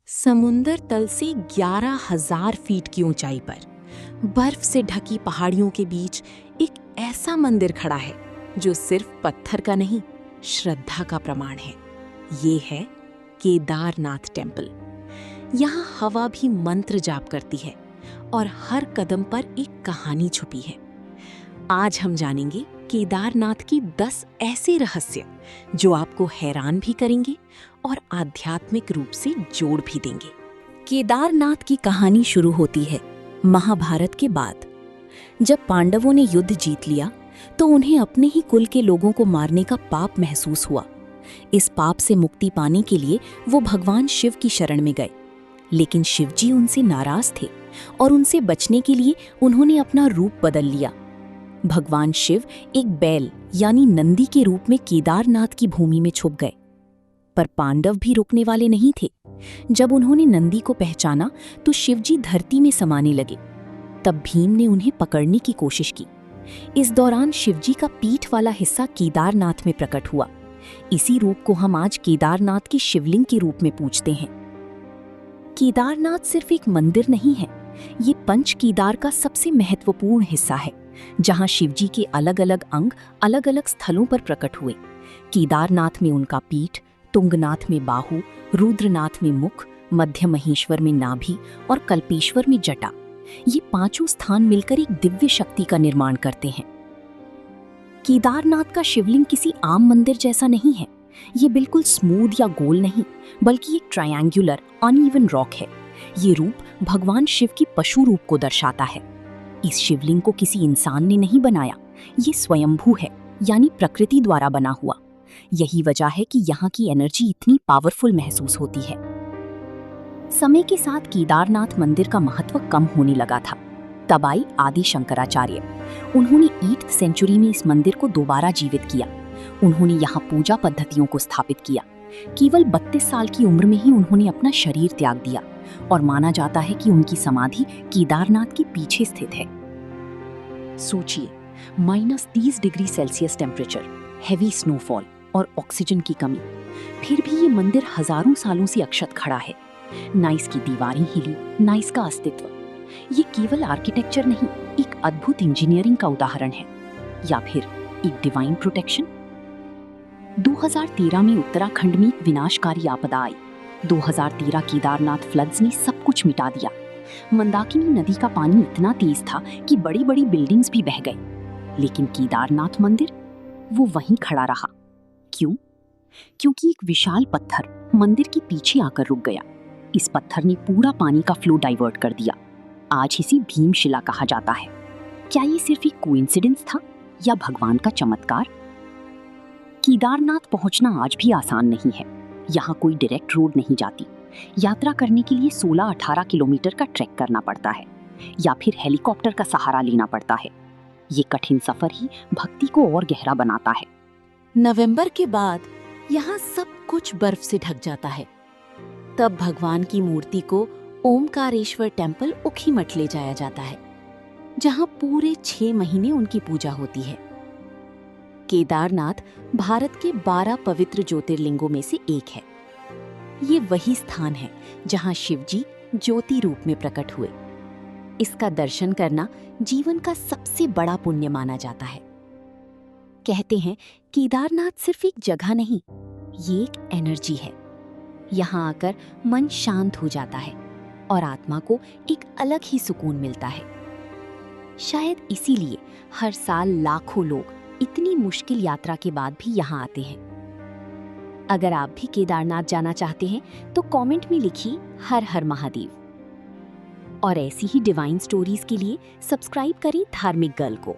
समुंदर तल से 11,000 फीट की ऊंचाई पर बर्फ से ढकी पहाड़ियों के बीच एक ऐसा मंदिर खड़ा है जो सिर्फ पत्थर का नहीं, श्रद्धा का प्रमाण है। ये है केदारनाथ टेम्पल। यहाँ हवा भी मंत्र जाप करती है और हर कदम पर एक कहानी छुपी है। आज हम जानेंगे केदारनाथ की 10 ऐसे रहस्य जो आपको हैरान भी करेंगे और आध्यात्मिक रूप से जोड़ भी देंगे। केदारनाथ की कहानी शुरू होती है महाभारत के बाद। जब पांडवों ने युद्ध जीत लिया तो उन्हें अपने ही कुल के लोगों को मारने का पाप महसूस हुआ। इस पाप से मुक्ति पाने के लिए वो भगवान शिव की शरण में गए, लेकिन शिवजी उनसे नाराज थे और उनसे बचने के लिए उन्होंने अपना रूप बदल लिया। भगवान शिव एक बैल यानी नंदी के रूप में केदारनाथ की भूमि में छुप गए, पर पांडव भी रुकने वाले नहीं थे। जब उन्होंने नंदी को पहचाना तो शिवजी धरती में समाने लगे। तब भीम ने उन्हें पकड़ने की कोशिश की। इस दौरान शिवजी का पीठ वाला हिस्सा केदारनाथ में प्रकट हुआ। इसी रूप को हम आज केदारनाथ की शिवलिंग के रूप में पूजते हैं। केदारनाथ सिर्फ एक मंदिर नहीं है, ये पंच केदार का सबसे महत्वपूर्ण हिस्सा है, जहां शिवजी के अलग अलग अंग अलग अलग स्थलों पर प्रकट हुए। केदारनाथ में उनका पीठ, तुंगनाथ में बाहु, रुद्रनाथ में मुख, मध्य महेश्वर में नाभि और कल्पेश्वर में जटा। ये पांचों स्थान मिलकर एक दिव्य शक्ति का निर्माण करते हैं। केदारनाथ का शिवलिंग किसी आम मंदिर जैसा नहीं है। ये बिल्कुल स्मूथ या गोल नहीं, बल्कि एक ट्रायंगुलर अनइवन रॉक है। ये रूप भगवान शिव की पशु रूप को दर्शाता है। इस शिवलिंग को किसी इंसान ने नहीं बनाया, ये स्वयंभू है, यानी प्रकृति द्वारा बना हुआ। यही वजह है कि यहाँ की एनर्जी इतनी पावरफुल महसूस होती है। समय के साथ केदारनाथ मंदिर का महत्व कम होने लगा था। तब आई आदि शंकराचार्य। उन्होंने 8th सेंचुरी में इस मंदिर को दोबारा जीवित किया। उन्होंने यहाँ पूजा पद्धतियों को स्थापित किया। केवल 32 साल की उम्र में ही उन्होंने अपना शरीर त्याग दिया और माना जाता है कि उनकी समाधि केदारनाथ के पीछे स्थित है। सोचिए, -30 degree Celsius temperature, heavy snowfall और ऑक्सीजन की कमी, फिर भी ये मंदिर हजारों सालों से अक्षत खड़ा है। ना इसकी दीवारें हिली, ना इसका अस्तित्व। ये केवल आर्किटेक्चर नहीं, एक अद्भुत इंजीनियरिंग का उदाहरण है, या फिर एक डिवाइन प्रोटेक्शन। 2013 में उत्तराखंड में एक विनाशकारी आपदा आई। 2013 केदारनाथ फ्लड्स ने सब कुछ मिटा दिया। मंदाकिनी नदी का पानी इतना तेज था कि बड़ी बड़ी बिल्डिंग्स भी बह गई, लेकिन केदारनाथ मंदिर वो वहीं खड़ा रहा। क्यों? क्योंकि एक विशाल पत्थर मंदिर के पीछे आकर रुक गया। इस पत्थर ने पूरा पानी का फ्लो डाइवर्ट कर दिया। आज इसे भीमशिला कहा जाता है। क्या ये सिर्फ एक कोइंसिडेंस था या भगवान का चमत्कार? केदारनाथ पहुंचना आज भी आसान नहीं है। यहाँ कोई डायरेक्ट रोड नहीं जाती। यात्रा करने के लिए 16-18 किलोमीटर का ट्रैक करना पड़ता है या फिर हेलीकॉप्टर का सहारा लेना पड़ता है। ये कठिन सफर ही भक्ति को और गहरा बनाता है। नवंबर के बाद यहाँ सब कुछ बर्फ से ढक जाता है। तब भगवान की मूर्ति को ओमकारेश्वर टेम्पल उखीमठ ले जाया जाता है, जहाँ पूरे 6 महीने उनकी पूजा होती है। केदारनाथ भारत के 12 पवित्र ज्योतिर्लिंगों में से एक है। ये वही स्थान है जहाँ शिवजी ज्योति रूप में प्रकट हुए। इसका दर्शन करना जीवन का सबसे बड़ा पुण्य माना जाता है। कहते हैं केदारनाथ सिर्फ एक जगह नहीं, ये एक एनर्जी है। यहाँ आकर मन शांत हो जाता है और आत्मा को एक अलग ही सुकून मिलता है। शायद इसीलिए हर साल लाखों लोग इतनी मुश्किल यात्रा के बाद भी यहाँ आते हैं। अगर आप भी केदारनाथ जाना चाहते हैं तो कमेंट में लिखिए हर हर महादेव। और ऐसी ही डिवाइन स्टोरीज के लिए सब्सक्राइब करें धार्मिक गर्ल को।